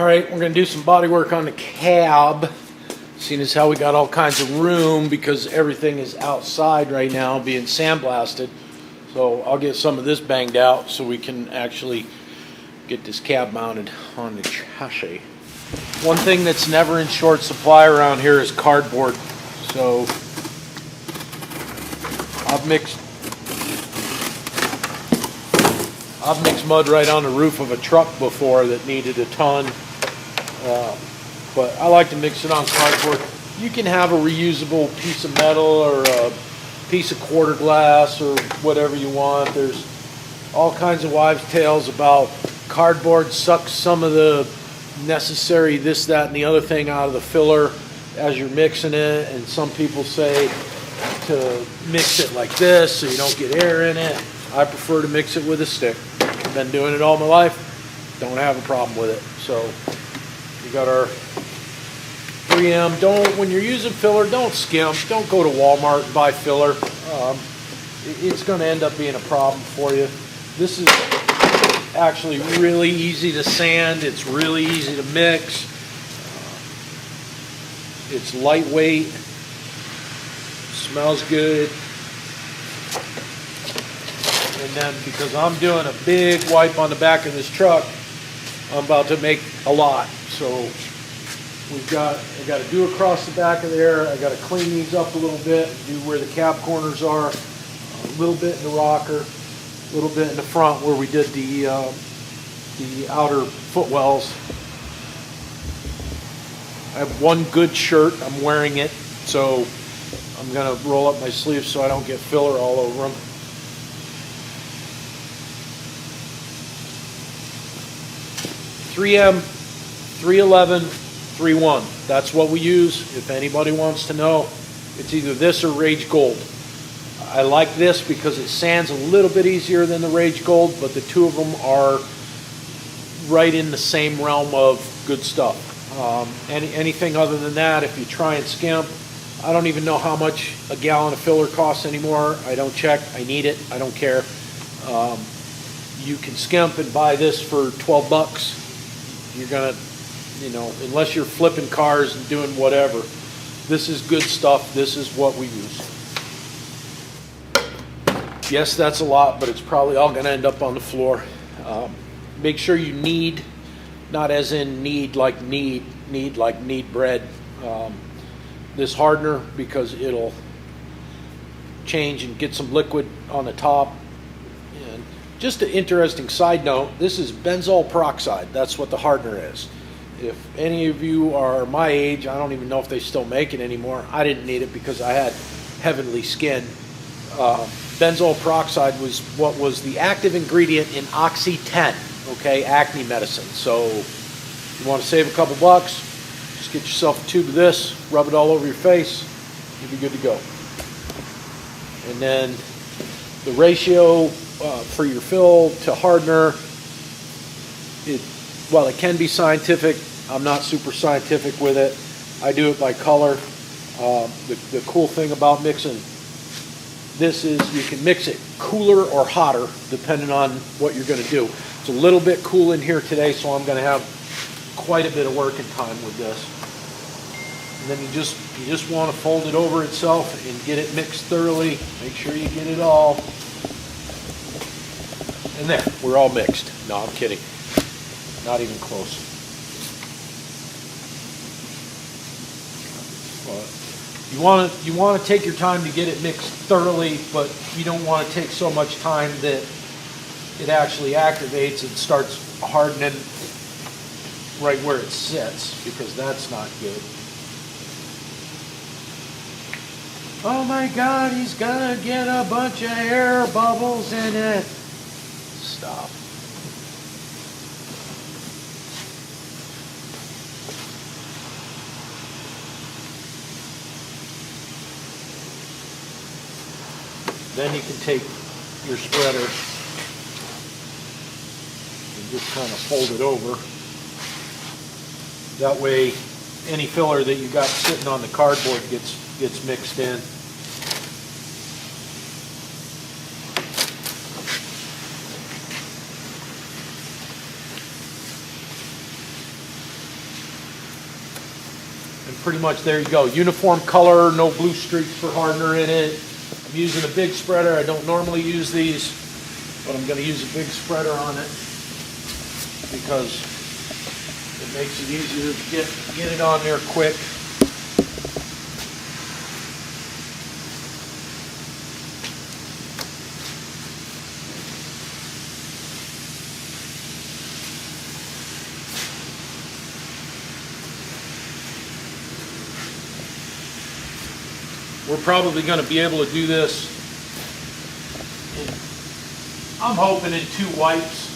Alright, we're going to do some body work on the cab. Seeing as how we got all kinds of room because everything is outside right now being sandblasted. So I'll get some of this banged out so we can actually get this cab mounted on the chassis. One thing that's never in short supply around here is cardboard. So I've mixed mud right on the roof of a truck before that needed a ton. But I like to mix it on cardboard. You can have a reusable piece of metal or a piece of quarter glass or whatever you want. There's all kinds of wives' tales about cardboard sucks some of the necessary this, that, and the other thing out of the filler as you're mixing it. And some people say to mix it like this so you don't get air in it. I prefer to mix it with a stick. I've been doing it all my life. Don't have a problem with it. So we got our 3M. When you're using filler, don't skimp. Don't go to Walmart and buy filler. It's going to end up being a problem for you. This is actually really easy to sand. It's really easy to mix. It's lightweight. Smells good. And then because I'm doing a big wipe on the back of this truck, I'm about to make a lot. So I got to do across the back of there. I got to clean these up a little bit, do where the cab corners are, a little bit in the rocker, a little bit in the front where we did the outer footwells. I have one good shirt. I'm wearing it, so I'm going to roll up my sleeves so I don't get filler all over them. .3M, 311, 3-1. That's what we use. If anybody wants to know, it's either this or Rage Gold. I like this because it sands a little bit easier than the Rage Gold, but the two of them are right in the same realm of good stuff. Anything other than that, if you try and skimp, I don't even know how much a gallon of filler costs anymore. I don't check. I need it. I don't care. You can skimp and buy this for 12 bucks. You're gonna, unless you're flipping cars and doing whatever, this is good stuff. This is what we use. Yes, that's a lot, but it's probably all gonna end up on the floor. Make sure you knead, not as in knead like knead bread. This hardener, because it'll change and get some liquid on the top. And just an interesting side note, this is benzoyl peroxide. That's what the hardener is. If any of you are my age, I don't even know if they still make it anymore. I didn't need it because I had heavenly skin. Benzoyl peroxide was what was the active ingredient in Oxy 10, okay, acne medicine. So if you want to save a couple bucks, just get yourself a tube of this, rub it all over your face, you'll be good to go. And then the ratio for your fill to hardener, it can be scientific. I'm not super scientific with it. I do it by color. The cool thing about mixing this is you can mix it cooler or hotter depending on what you're going to do. It's a little bit cool in here today, so I'm going to have quite a bit of working time with this. And then you just want to fold it over itself and get it mixed thoroughly. Make sure you get it all. And there, we're all mixed. No, I'm kidding. Not even close. But you want to take your time to get it mixed thoroughly, but you don't want to take so much time that it actually activates and starts hardening right where it sits, because that's not good. Oh my God, he's gonna get a bunch of air bubbles in it. Stop. Then you can take your spreader and just kind of fold it over. That way, any filler that you got sitting on the cardboard gets mixed in. And pretty much there you go. Uniform color, no blue streaks for hardener in it. I'm using a big spreader. I don't normally use these, but I'm going to use a big spreader on it because it makes it easier to get it on there quick. We're probably going to be able to do this, I'm hoping, in 2 wipes.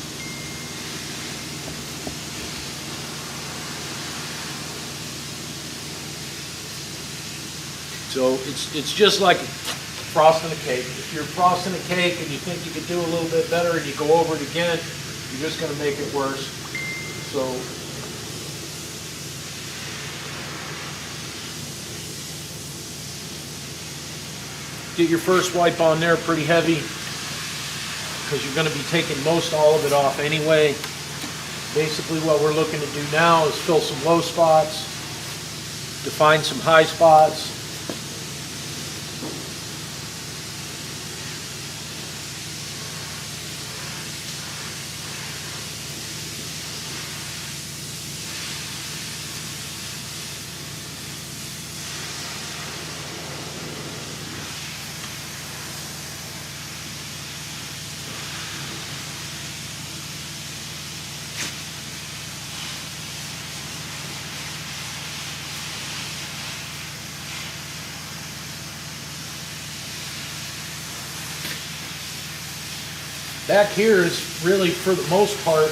So it's just like frosting a cake. If you're frosting a cake and you think you could do a little bit better and you go over it again, you're just going to make it worse. So get your first wipe on there pretty heavy because you're going to be taking most all of it off anyway. Basically what we're looking to do now is fill some low spots, define some high spots. Back here is really, for the most part,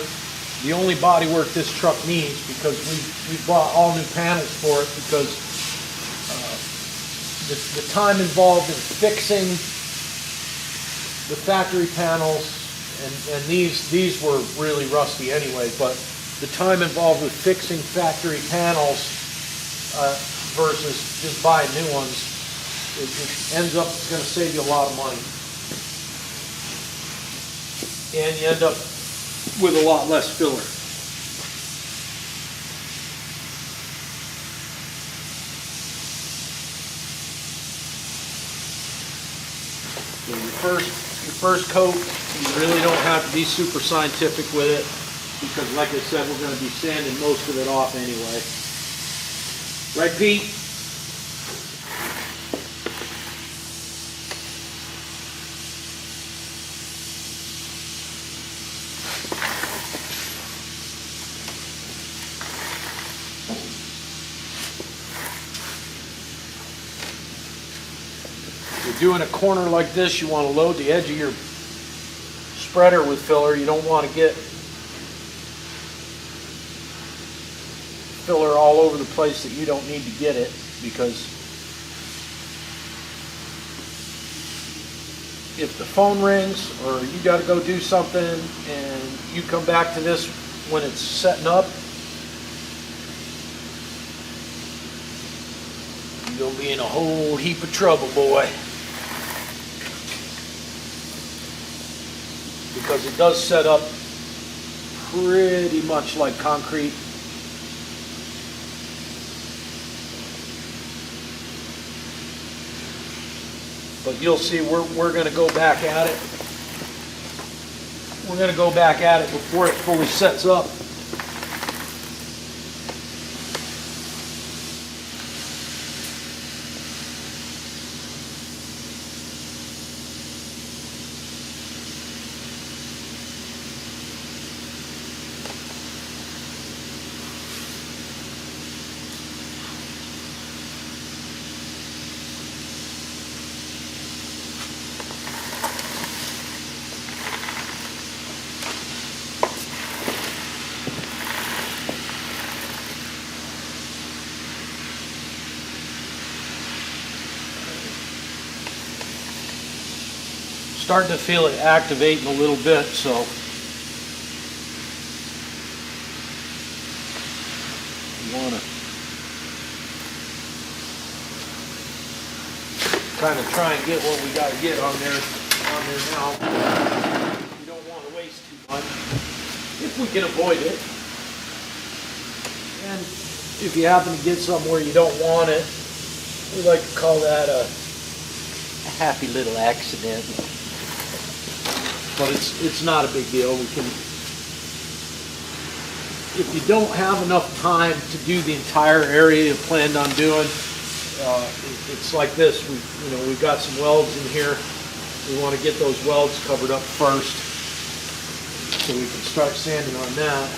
the only bodywork this truck needs because we bought all new panels for it because the time involved in fixing the factory panels, and these were really rusty anyway, but the time involved with fixing factory panels versus just buying new ones, it ends up going to save you a lot of money. And you end up with a lot less filler. So your first coat, you really don't have to be super scientific with it because, like I said, we're going to be sanding most of it off anyway. Right, Pete? Doing a corner like this, you want to load the edge of your spreader with filler. You don't want to get filler all over the place that you don't need to get it, because if the phone rings or you got to go do something and you come back to this when it's setting up, you'll be in a whole heap of trouble, boy. Because it does set up pretty much like concrete. But you'll see we're going to go back at it. We're going to go back at it before it fully sets up. Starting to feel it activating a little bit, so you want to kind of try and get what we got to get on there now. We don't want to waste too much if we can avoid it. And if you happen to get somewhere you don't want it, we like to call that a happy little accident. But it's not a big deal. We can, if you don't have enough time to do the entire area you planned on doing, it's like this. We've got some welds in here. We want to get those welds covered up first, so we can start sanding on that.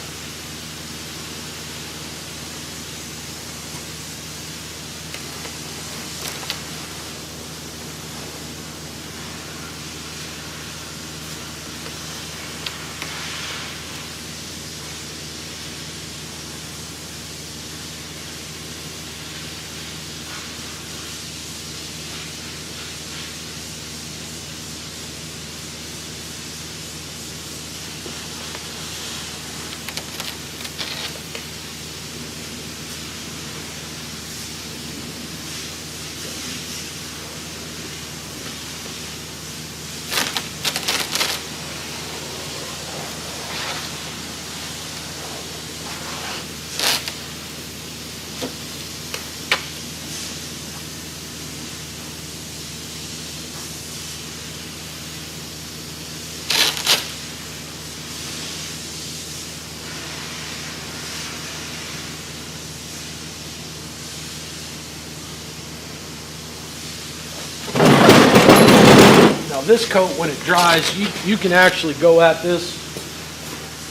Now this coat, when it dries, you can actually go at this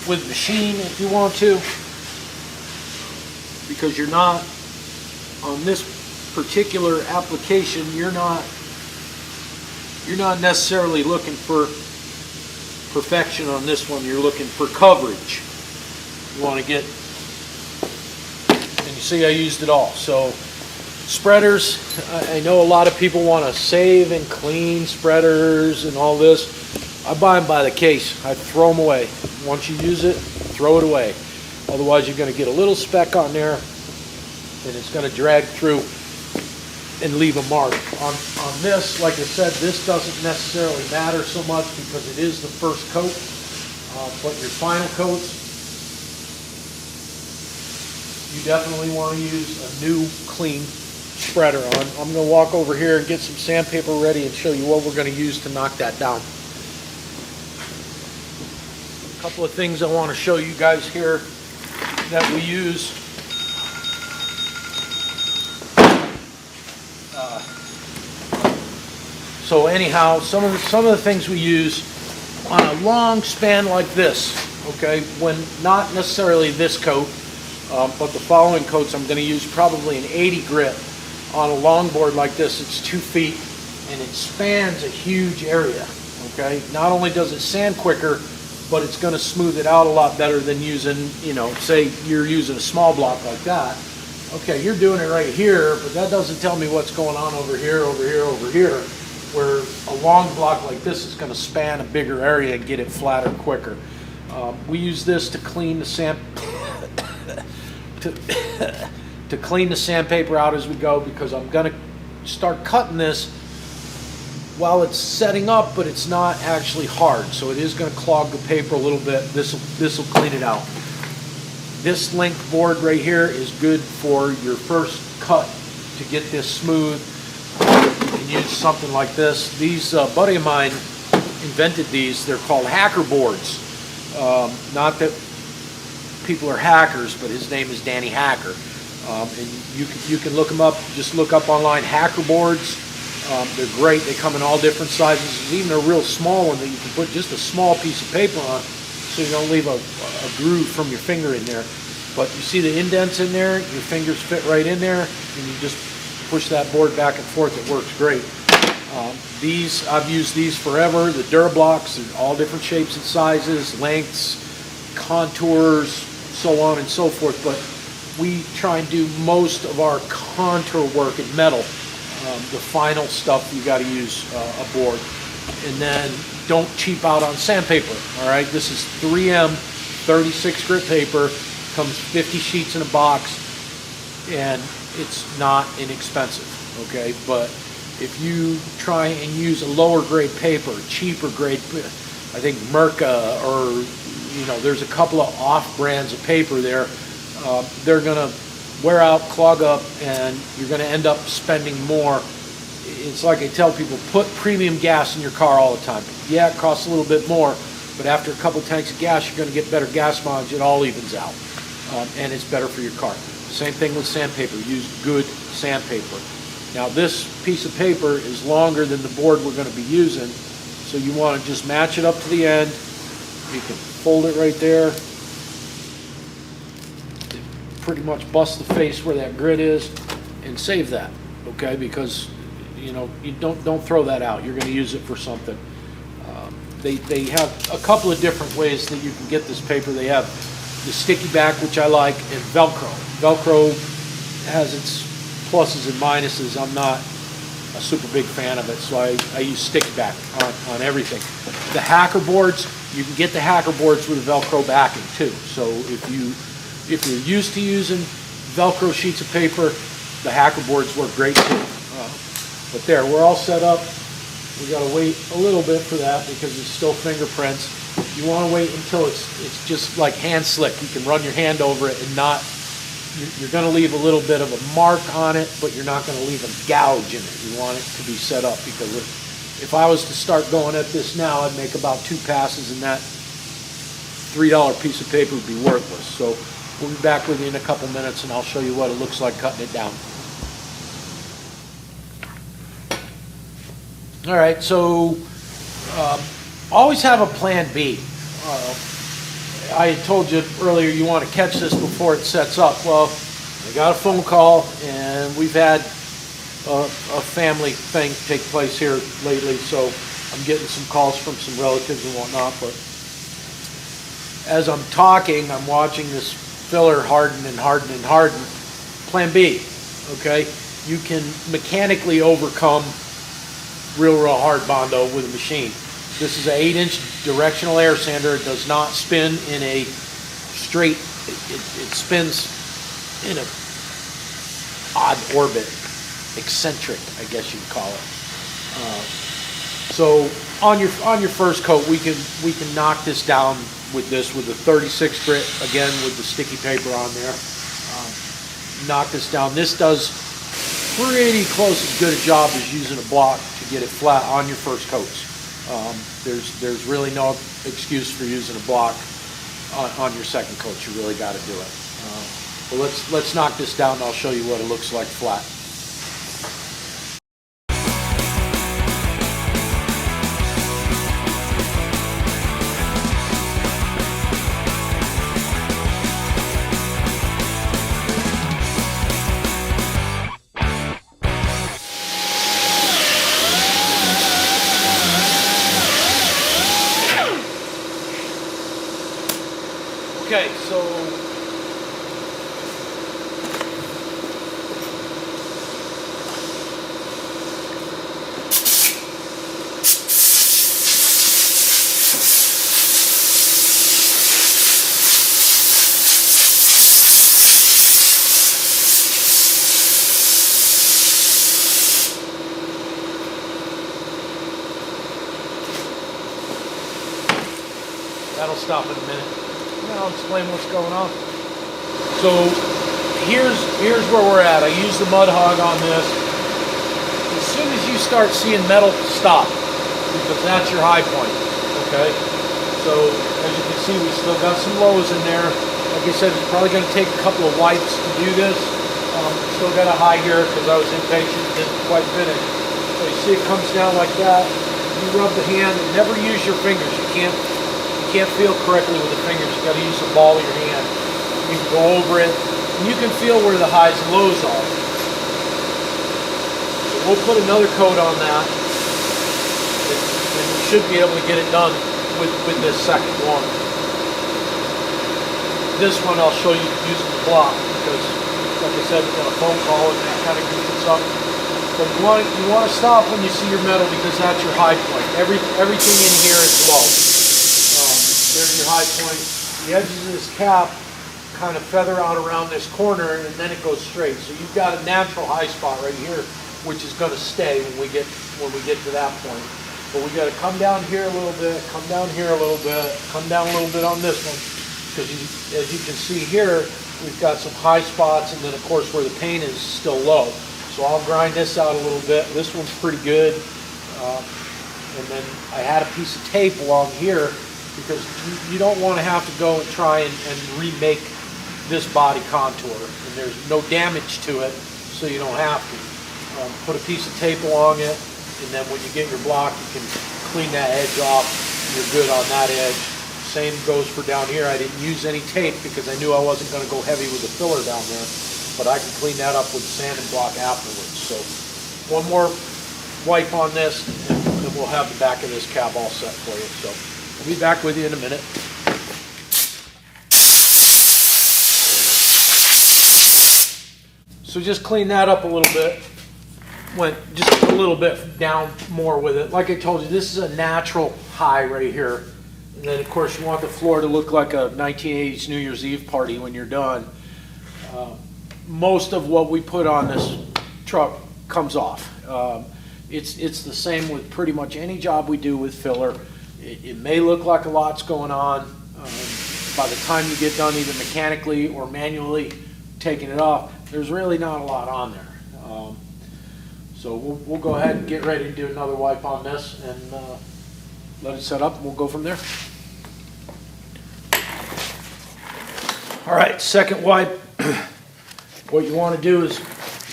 with machine if you want to, because you're not, on this particular application, you're not necessarily looking for perfection on this one. You're looking for coverage. You want to get, and you see I used it all. So spreaders, I know a lot of people want to save and clean spreaders and all this. I buy them by the case. I throw them away. Once you use it, throw it away. Otherwise you're going to get a little speck on there and it's going to drag through and leave a mark. On this, like I said, this doesn't necessarily matter so much because it is the first coat. But your final coats, you definitely want to use a new clean spreader on. I'm going to walk over here and get some sandpaper ready and show you what we're going to use to knock that down. A couple of things I want to show you guys here that we use. So anyhow, some of the things we use on a long span like this, okay, when not necessarily this coat, but the following coats, I'm going to use probably an 80 grit on a longboard like this. It's 2 feet and it spans a huge area. Okay, not only does it sand quicker, but it's going to smooth it out a lot better than using, say you're using a small block like that. Okay, you're doing it right here, but that doesn't tell me what's going on over here, over here, over here, where a long block like this is going to span a bigger area and get it flatter quicker. We use this to clean the sand to clean the sandpaper out as we go, because I'm going to start cutting this while it's setting up, but it's not actually hard, so it is going to clog the paper a little bit. This will clean it out. This length board right here is good for your first cut to get this smooth. You can use something like this. These buddy of mine invented these. They're called hacker boards. Not that people are hackers, but his name is Danny Hacker. And you can look them up. Just look up online hacker boards. They're great. They come in all different sizes. There's even a real small one that you can put just a small piece of paper on, so you don't leave a groove from your finger in there. But you see the indents in there, your fingers fit right in there, and you just push that board back and forth. It works great. I've used these forever. The Durablocks, they're all different shapes and sizes, lengths, contours, so on and so forth. But we try and do most of our contour work in metal. The final stuff, you got to use a board. And then don't cheap out on sandpaper. All right, this is 3M 36 grit paper, comes 50 sheets in a box, and it's not inexpensive. Okay, but if you try and use a lower grade paper, cheaper grade, I think Merca, or there's a couple of off brands of paper there, they're gonna wear out, clog up, and you're going to end up spending more. It's like I tell people, put premium gas in your car all the time. Yeah, it costs a little bit more, but after a couple tanks of gas, you're going to get better gas mileage. It all evens out, and it's better for your car. Same thing with sandpaper. Use good sandpaper. Now, this piece of paper is longer than the board we're going to be using, so you want to just match it up to the end. You can fold it right there. Pretty much bust the face where that grit is, and save that, okay? Because you don't throw that out. You're going to use it for something. They have a couple of different ways that you can get this paper. They have the sticky back, which I like, and Velcro. Velcro has its pluses and minuses. I'm not a super big fan of it, so I use sticky back on everything. The hacker boards, you can get the hacker boards with a Velcro backing too. So if you're used to using Velcro sheets of paper, the hacker boards work great too. But there, we're all set up. We got to wait a little bit for that because it's still fingerprints. You want to wait until it's just like hand slick. You can run your hand over it and not, you're going to leave a little bit of a mark on it, but you're not going to leave a gouge in it. You want it to be set up, because if I was to start going at this now, I'd make about 2 passes, and that $3 piece of paper would be worthless. So we'll be back with you in a couple minutes, and I'll show you what it looks like cutting it down. All right, so always have a plan B. I told you earlier you want to catch this before it sets up. Well, I got a phone call, and we've had a family thing take place here lately, so I'm getting some calls from some relatives and whatnot. But as I'm talking, I'm watching this filler harden and harden and harden. Plan B, okay? You can mechanically overcome real hard Bondo with a machine. This is an 8-inch directional air sander. It does not spin in a straight, it spins in a odd orbit, eccentric, I guess you'd call it. So on your first coat, we can knock this down with a 36 grit, again with the sticky paper on there. Knock this down. This does pretty close as good a job as using a block to get it flat on your first coats. There's really no excuse for using a block on your second coat. You really got to do it. But let's knock this down, and I'll show you what it looks like flat. Okay, so that'll stop in a minute. I'll explain what's going on. So here's where we're at. I use the mud hog on this. As soon as you start seeing metal, stop, because that's your high point. Okay. So as you can see, we still got some lows in there. Like I said, it's probably going to take a couple of wipes to do this. Still got a high here because I was impatient, didn't quite finish. So you see it comes down like that. You rub the hand and never use your fingers. You can't feel correctly with the fingers. You got to use the ball of your hand. You can go over it, and you can feel where the highs and lows are. So we'll put another coat on that, and we should be able to get it done with this second one. This one I'll show you using the block, because, like I said, we got a phone call and that kind of goofs up. But you want to stop when you see your metal, because that's your high point. Everything in here is low. There's your high point. The edges of this cap kind of feather out around this corner, and then it goes straight. So you've got a natural high spot right here, which is going to stay when we get to that point. But we got to come down here a little bit, come down here a little bit, come down a little bit on this one. because as you can see here, we've got some high spots, and then of course where the paint is still low. So I'll grind this out a little bit. This one's pretty good. And then I had a piece of tape along here because you don't want to have to go and try and remake this body contour. And there's no damage to it, so you don't have to. Put a piece of tape along it, and then when you get your block, you can clean that edge off. You're good on that edge. Same goes for down here. I didn't use any tape because I knew I wasn't going to go heavy with the filler down there, but I can clean that up with sanding block afterwards. So one more wipe on this, and then we'll have the back of this cab all set for you. So I'll be back with you in a minute. So just clean that up a little bit. Went just a little bit down more with it. Like I told you, this is a natural high right here. And then of course you want the floor to look like a 1980s New Year's Eve party when you're done. Most of what we put on this truck comes off. It's the same with pretty much any job we do with filler. It may look like a lot's going on. By the time you get done either mechanically or manually taking it off, there's really not a lot on there. So we'll go ahead and get ready to do another wipe on this and let it set up, and we'll go from there. All right, second wipe. What you want to do is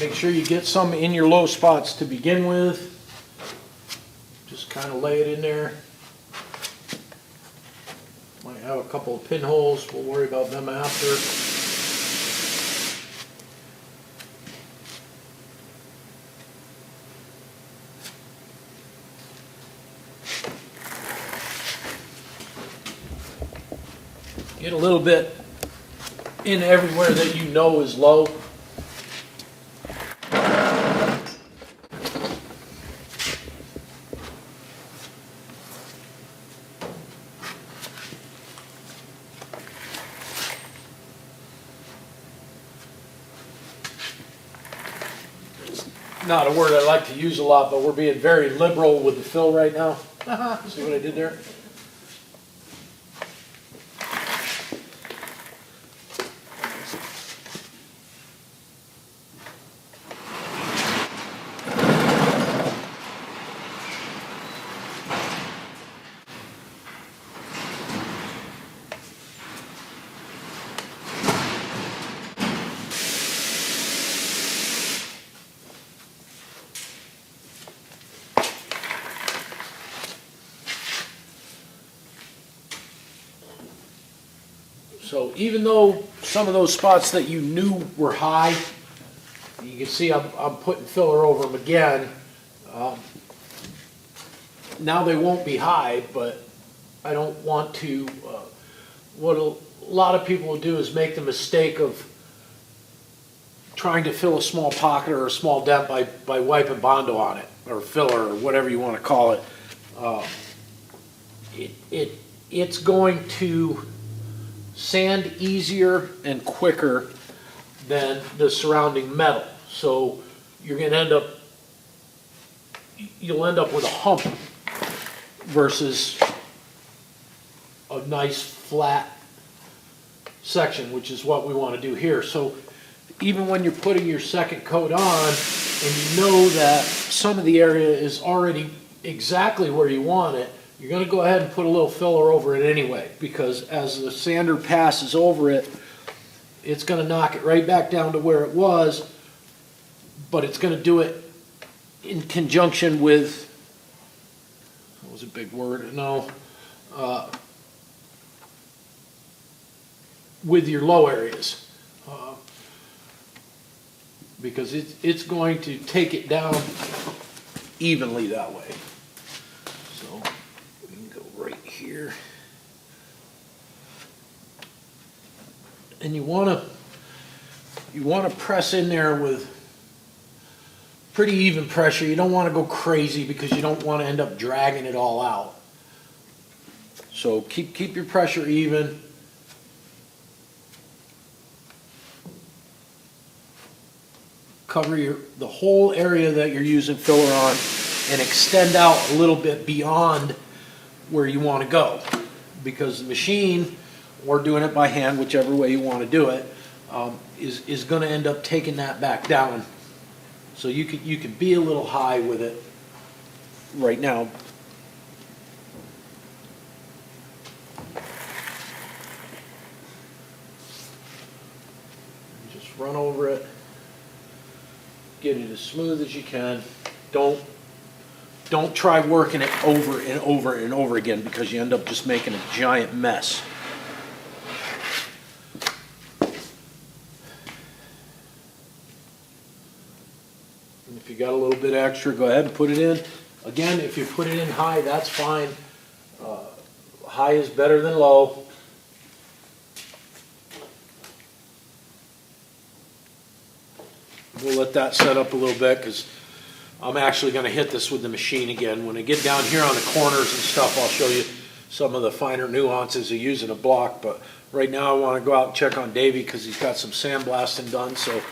make sure you get some in your low spots to begin with. Just kind of lay it in there. Might have a couple of pinholes. We'll worry about them after. Get a little bit in everywhere that you know is low. It's not a word I like to use a lot, but we're being very liberal with the fill right now. See what I did there? So even though some of those spots that you knew were high, you can see I'm putting filler over them again. Now they won't be high, but I don't want to, what a lot of people will do is make the mistake of trying to fill a small pocket or a small dent by wiping Bondo on it, or filler, or whatever you want to call it. It's going to sand easier and quicker than the surrounding metal. So you're going to you'll end up with a hump versus a nice flat section, which is what we want to do here. So even when you're putting your second coat on and you know that some of the area is already exactly where you want it, you're going to go ahead and put a little filler over it anyway, because as the sander passes over it, it's going to knock it right back down to where it was, but it's going to do it in conjunction with, that was a big word, no, with your low areas, because it's going to take it down evenly that way. So we can go right here, and you want to press in there with pretty even pressure. You don't want to go crazy because you don't want to end up dragging it all out. So keep your pressure even. Cover the whole area that you're using filler on and extend out a little bit beyond where you want to go, because the machine or doing it by hand, whichever way you want to do it, is going to end up taking that back down. So you can be a little high with it right now. Just run over it. Get it as smooth as you can. Don't try working it over and over and over again, because you end up just making a giant mess. And if you got a little bit extra, go ahead and put it in. Again, if you put it in high, that's fine. High is better than low. We'll let that set up a little bit, because I'm actually going to hit this with the machine again. When I get down here on the corners and stuff, I'll show you some of the finer nuances of using a block. But right now I want to go out and check on Davey, because he's got some sandblasting done, so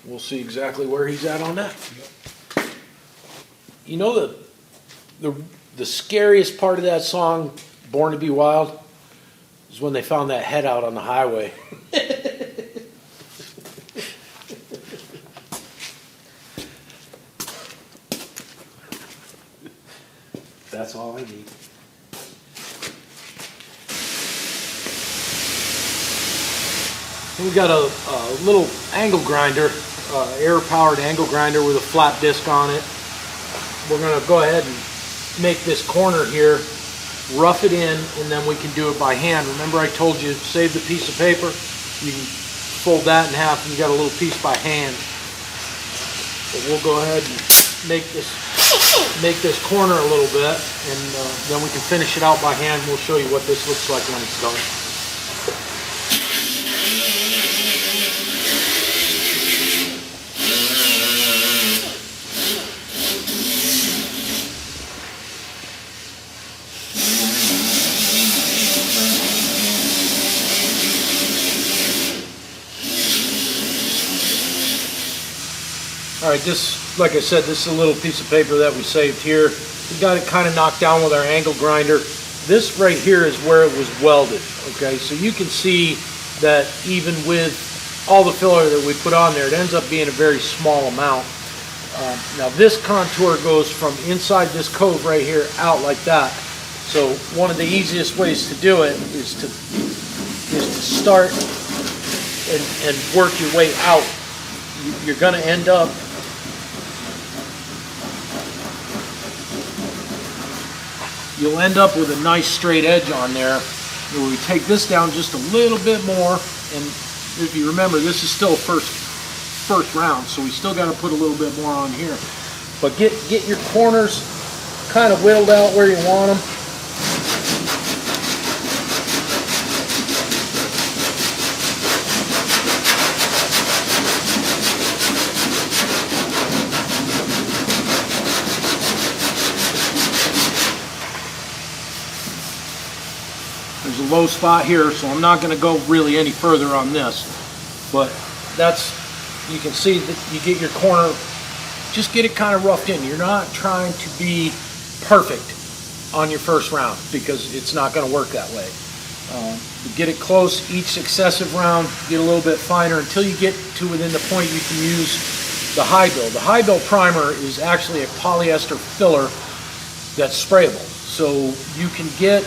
we'll see exactly where he's at on that. You know, the scariest part of that song, Born to Be Wild, is when they found that head out on the highway. That's all I need. We got a little angle grinder, air-powered angle grinder with a flat disc on it. We're going to go ahead and make this corner here, rough it in, and then we can do it by hand. Remember I told you, save the piece of paper? You can fold that in half and you got a little piece by hand. But we'll go ahead and make this corner a little bit, and then we can finish it out by hand. We'll show you what this looks like when it's done. All right, this, like I said, this is a little piece of paper that we saved here. We got it kind of knocked down with our angle grinder. This right here is where it was welded, okay? So you can see that even with all the filler that we put on there, it ends up being a very small amount. Now this contour goes from inside this cove right here out like that. So one of the easiest ways to do it is to start and work your way out. You're going to end up you'll end up with a nice straight edge on there. Where we take this down just a little bit more, and if you remember, this is still first round, so we still got to put a little bit more on here. But get your corners kind of whittled out where you want them. There's a low spot here, so I'm not going to go really any further on this. But you can see that you get your corner, just get it kind of roughed in. You're not trying to be perfect on your first round, because it's not going to work that way. Get it close each successive round, get a little bit finer until you get to within the point you can use the high build. The high build primer is actually a polyester filler that's sprayable. So you can get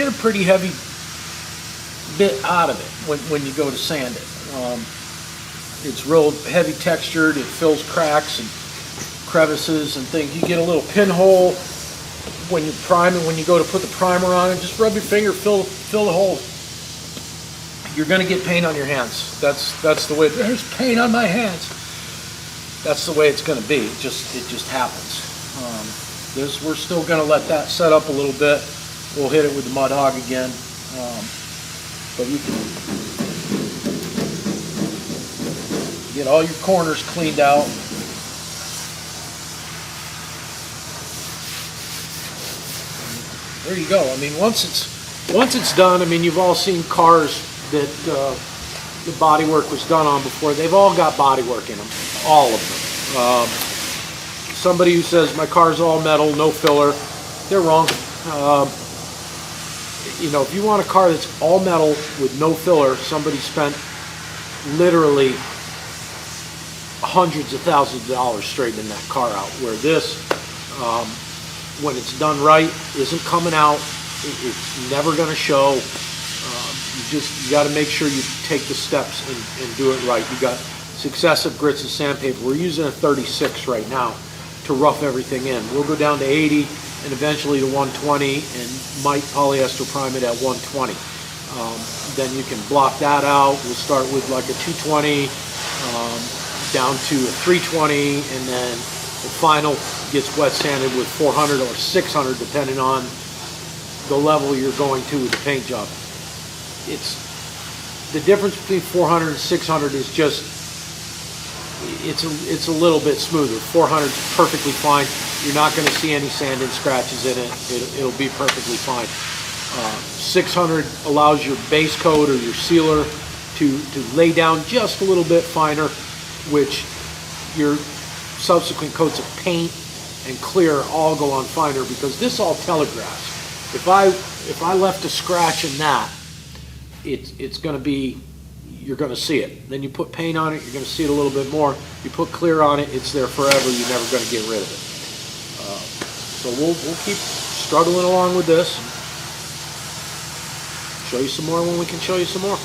a pretty heavy bit out of it when you go to sand it. It's real heavy textured, it fills cracks and crevices and things. You get a little pinhole when you prime it, when you go to put the primer on it, just rub your finger, fill the hole. You're going to get paint on your hands. That's the way. There's paint on my hands. That's the way it's going to be. It just happens. We're still going to let that set up a little bit. We'll hit it with the mud hog again, but you can get all your corners cleaned out. There you go. I mean, once it's done, I mean, you've all seen cars that the bodywork was done on before. They've all got bodywork in them, all of them. Somebody who says my car's all metal, no filler, they're wrong. you know, if you want a car that's all metal with no filler, somebody spent literally hundreds of thousands of dollars straightening that car out. Where this, when it's done right, isn't coming out. It's never going to show. You got to make sure you take the steps and do it right. You got successive grits of sandpaper. We're using a 36 right now to rough everything in. We'll go down to 80 and eventually to 120, and might polyester prime it at 120. Then you can block that out. We'll start with like a 220 down to a 320, and then the final gets wet sanded with 400 or 600 depending on the level you're going to with the paint job. It's the difference between 400 and 600 is just it's a little bit smoother. 400 is perfectly fine. You're not going to see any sand and scratches in it. It'll be perfectly fine. 600 allows your base coat or your sealer to lay down just a little bit finer, which your subsequent coats of paint and clear all go on finer, because this all telegraphs. If I left a scratch in that, it's going to be, you're going to see it. Then you put paint on it, you're going to see it a little bit more. You put clear on it, it's there forever. You're never going to get rid of it. So we'll keep struggling along with this. Show you some more when we can show you some more.